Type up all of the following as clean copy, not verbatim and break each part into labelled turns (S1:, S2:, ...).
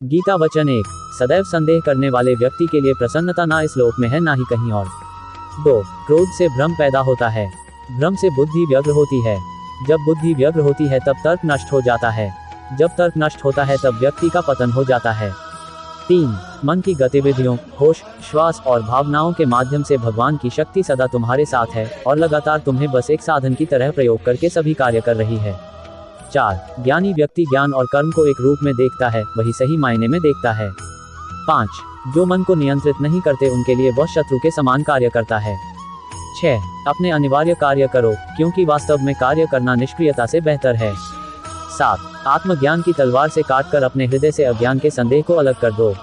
S1: गीता वचन 1। सदैव संदेह करने वाले व्यक्ति के लिए प्रसन्नता ना इस लोक में है ना ही कहीं और। 2। क्रोध से भ्रम पैदा होता है। भ्रम से बुद्धि व्यग्र होती है। जब बुद्धि व्यग्र होती है तब तर्क नष्ट हो जाता है। जब तर्क नष्ट होता है तब व्यक्ति का पतन हो जाता है। 3। मन की गतिविधियों, होश, श्वास और भावनाओं के माध्यम से भगवान की शक्ति सदा तुम्हारे साथ है और लगातार तुम्हें बस एक साधन की तरह प्रयोग करके सभी कार्य कर रही है। 4। ज्ञानी व्यक्ति ज्ञान और कर्म को एक रूप में देखता है, वही सही मायने में देखता है। 5। जो मन को नियंत्रित नहीं करते उनके लिए वह शत्रु के समान कार्य करता है। 6। अपने अनिवार्य कार्य करो, क्योंकि वास्तव में कार्य करना निष्क्रियता से बेहतर है। 7। आत्मज्ञान की तलवार से काटकर अपने हृदय से अज्ञान के संदेह को अलग कर दो।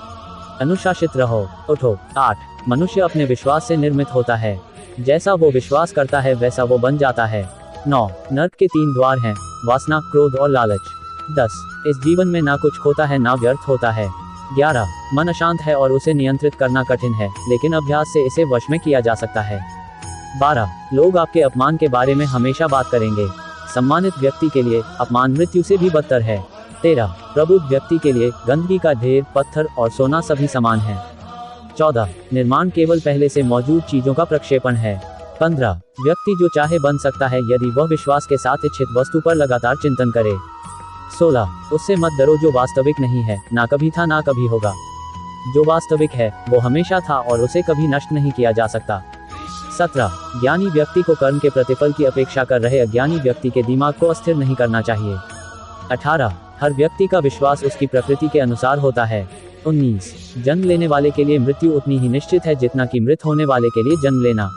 S1: अनुशासित रहो, उठो। 8। मनुष्य अपने विश्वास से निर्मित होता है। जैसा वो विश्वास करता है वैसा वो बन जाता है। 9। नर्क के 3 द्वार हैं, वासना, क्रोध और लालच। 10। इस जीवन में ना कुछ खोता है ना व्यर्थ होता है। 11। मन अशांत है और उसे नियंत्रित करना कठिन है, लेकिन अभ्यास से इसे वश में किया जा सकता है। 12। लोग आपके अपमान के बारे में हमेशा बात करेंगे। सम्मानित व्यक्ति के लिए अपमान मृत्यु से भी बदतर है। 13। प्रबुद्ध व्यक्ति के लिए गंदगी का ढेर, पत्थर और सोना सभी समान है। 14। निर्माण केवल पहले से मौजूद चीजों का प्रक्षेपण है। 15। व्यक्ति जो चाहे बन सकता है यदि वह विश्वास के साथ इच्छित वस्तु पर लगातार चिंतन करे। 16। उससे मत डरो जो वास्तविक नहीं है, ना कभी था ना कभी होगा। जो वास्तविक है वो हमेशा था और उसे कभी नष्ट नहीं किया जा सकता। 17। ज्ञानी व्यक्ति को कर्म के प्रतिफल की अपेक्षा कर रहे अज्ञानी व्यक्ति के दिमाग को अस्थिर नहीं करना चाहिए। 18। हर व्यक्ति का विश्वास उसकी प्रकृति के अनुसार होता है। 19। जन्म लेने वाले के लिए मृत्यु उतनी ही निश्चित है जितना कि मृत होने वाले के लिए जन्म लेना,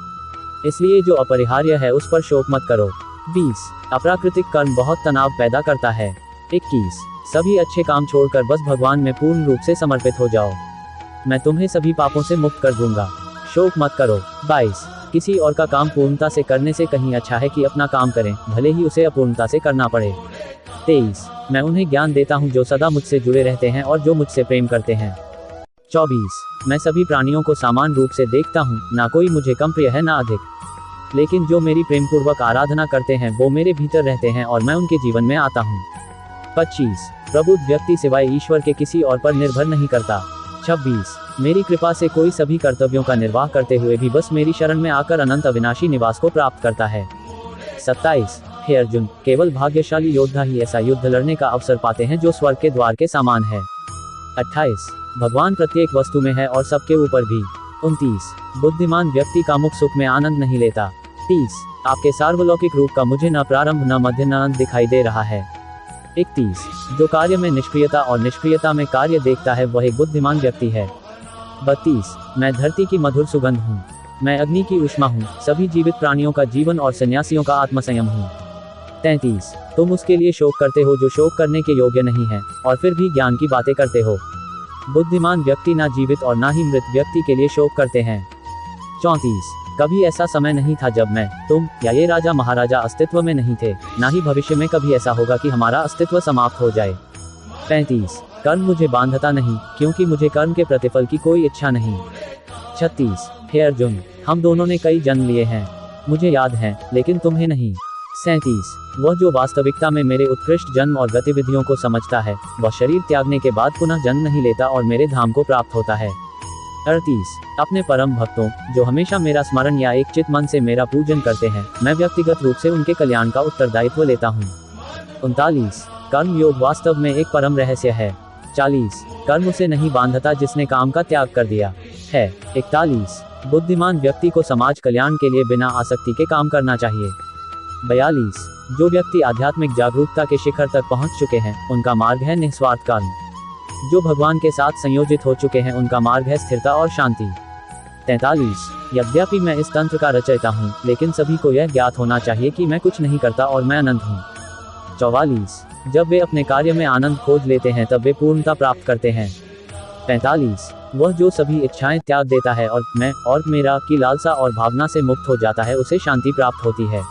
S1: इसलिए जो अपरिहार्य है उस पर शोक मत करो। 20। अप्राकृतिक कर्म बहुत तनाव पैदा करता है। 21। सभी अच्छे काम छोड़कर बस भगवान में पूर्ण रूप से समर्पित हो जाओ, मैं तुम्हें सभी पापों से मुक्त कर दूंगा, शोक मत करो। 22। किसी और का काम पूर्णता से करने से कहीं अच्छा है कि अपना काम करें, भले ही उसे अपूर्णता से करना पड़े। 23। मैं उन्हें ज्ञान देता हूँ जो सदा मुझसे जुड़े रहते हैं और जो मुझसे प्रेम करते हैं। 24। मैं सभी प्राणियों को समान रूप से देखता हूँ, ना कोई मुझे कम प्रिय है ना अधिक, लेकिन जो मेरी प्रेमपूर्वक आराधना करते हैं वो मेरे भीतर रहते हैं और मैं उनके जीवन में आता हूँ। 25। प्रबुद्ध व्यक्ति सिवाय ईश्वर के किसी और पर निर्भर नहीं करता। 26। मेरी कृपा से कोई सभी कर्तव्यों का निर्वाह करते हुए भी बस मेरी शरण में आकर अनंत अविनाशी निवास को प्राप्त करता है। 27। हे अर्जुन, केवल भाग्यशाली योद्धा ही ऐसा युद्ध लड़ने का अवसर पाते हैं जो स्वर्ग के द्वार के समान है। 28। भगवान प्रत्येक वस्तु में है और सबके ऊपर भी। 29। बुद्धिमान व्यक्ति कामुक सुख में आनंद नहीं लेता। 30। आपके सार्वलौकिक रूप का मुझे न प्रारंभ न मध्य न अंत दिखाई दे रहा है। 31। जो कार्य में निष्क्रियता और निष्क्रियता में कार्य देखता है वह एक बुद्धिमान व्यक्ति है। 32। मैं धरती की मधुर सुगंध हूँ, मैं अग्नि की ऊष्मा हूँ, सभी जीवित प्राणियों का जीवन और सन्यासियों का आत्मसंयम हूँ। 33। तुम उसके लिए शोक करते हो जो शोक करने के योग्य नहीं है और फिर भी ज्ञान की बातें करते हो। बुद्धिमान व्यक्ति ना जीवित और ना ही मृत व्यक्ति के लिए शोक करते हैं। 34। कभी ऐसा समय नहीं था जब मैं, तुम या ये राजा महाराजा अस्तित्व में नहीं थे, ना ही भविष्य में कभी ऐसा होगा कि हमारा अस्तित्व समाप्त हो जाए। 35। कर्म मुझे बांधता नहीं, क्योंकि मुझे कर्म के प्रतिफल की कोई इच्छा नहीं। 36। हे अर्जुन, हम दोनों ने कई जन्म लिए हैं, मुझे याद है लेकिन तुम्हें नहीं। 37। वह जो वास्तविकता में मेरे उत्कृष्ट जन्म और गतिविधियों को समझता है वह शरीर त्यागने के बाद पुनः जन्म नहीं लेता और मेरे धाम को प्राप्त होता है। 38। अपने परम भक्तों जो हमेशा मेरा स्मरण या एक चित मन से मेरा पूजन करते हैं, मैं व्यक्तिगत रूप से उनके कल्याण का उत्तरदायित्व लेता हूँ। 39। कर्म योग वास्तव में एक परम रहस्य है। 40। कर्म उसे नहीं बांधता जिसने काम का त्याग कर दिया है। 41। बुद्धिमान व्यक्ति को समाज कल्याण के लिए बिना आसक्ति के काम करना चाहिए। 42। जो व्यक्ति आध्यात्मिक जागरूकता के शिखर तक पहुंच चुके हैं उनका मार्ग है निस्वार्थ कर्म, जो भगवान के साथ संयोजित हो चुके हैं उनका मार्ग है स्थिरता और शांति। 43। यद्यपि मैं इस तंत्र का रचयिता हूँ, लेकिन सभी को यह ज्ञात होना चाहिए कि मैं कुछ नहीं करता और मैं अनंत हूँ। 44। जब वे अपने कार्य में आनंद खोज लेते हैं तब वे पूर्णता प्राप्त करते हैं। 45। वह जो सभी इच्छाएं त्याग देता है और मैं और मेरा की लालसा और भावना से मुक्त हो जाता है उसे शांति प्राप्त होती है।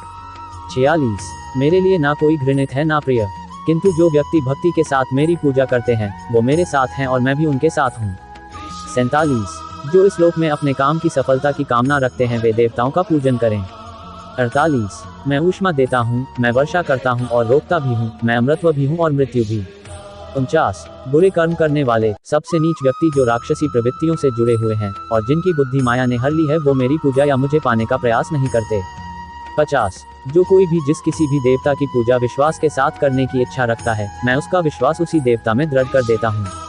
S1: 46। मेरे लिए ना कोई घृणित है ना प्रिय, किंतु जो व्यक्ति भक्ति के साथ मेरी पूजा करते हैं वो मेरे साथ हैं और मैं भी उनके साथ हूँ। 47। जो इस लोक में अपने काम की सफलता की कामना रखते हैं वे देवताओं का पूजन करें। 48। मैं ऊष्मा देता हूँ, मैं वर्षा करता हूँ और रोकता भी हूँ, मैं अमृतत्व भी हूँ और मृत्यु भी। 49 बुरे कर्म करने वाले, सबसे नीच व्यक्ति जो राक्षसी प्रवृत्तियों से जुड़े हुए हैं और जिनकी बुद्धि माया ने हर ली है, वो मेरी पूजा या मुझे पाने का प्रयास नहीं करते। 50 जो कोई भी जिस किसी भी देवता की पूजा विश्वास के साथ करने की इच्छा रखता है, मैं उसका विश्वास उसी देवता में दृढ़ कर देता हूँ।